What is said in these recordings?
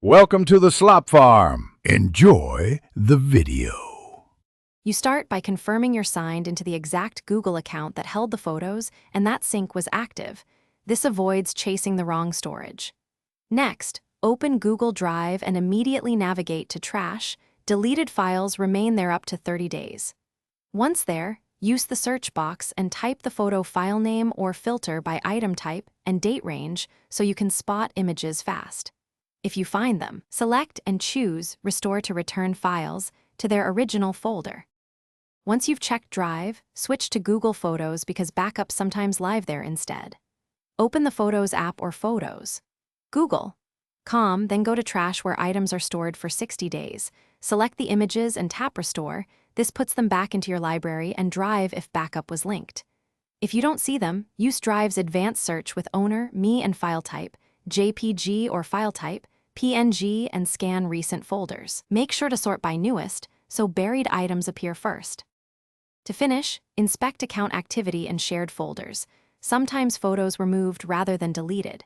Welcome to the Slop Farm. Enjoy the video. You start by confirming you're signed into the exact Google account that held the photos and that sync was active. This avoids chasing the wrong storage. Next, open Google Drive and immediately navigate to Trash. Deleted files remain there up to 30 days. Once there, use the search box and type the photo file name or filter by item type and date range so you can spot images fast. If you find them, select and choose Restore to Return Files to their original folder. Once you've checked Drive, switch to Google Photos because backups sometimes live there instead. Open the Photos app or Photos. Google.com, then go to Trash where items are stored for 60 days. Select the images and tap Restore. This puts them back into your library, and Drive if backup was linked. If you don't see them, use Drive's advanced search with owner, me, and file type, JPG or file type, PNG, and scan recent folders. Make sure to sort by newest, so buried items appear first. To finish, inspect account activity and shared folders. Sometimes photos were moved rather than deleted.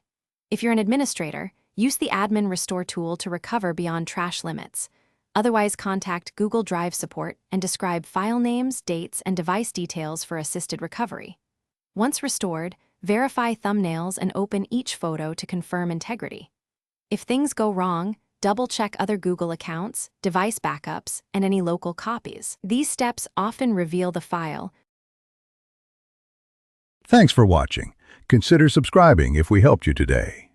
If you're an administrator, use the Admin Restore tool to recover beyond trash limits. Otherwise, contact Google Drive support and describe file names, dates, and device details for assisted recovery. Once restored, verify thumbnails and open each photo to confirm integrity. If things go wrong, double-check other Google accounts, device backups, and any local copies. These steps often reveal the file. Thanks for watching. Consider subscribing if we helped you today.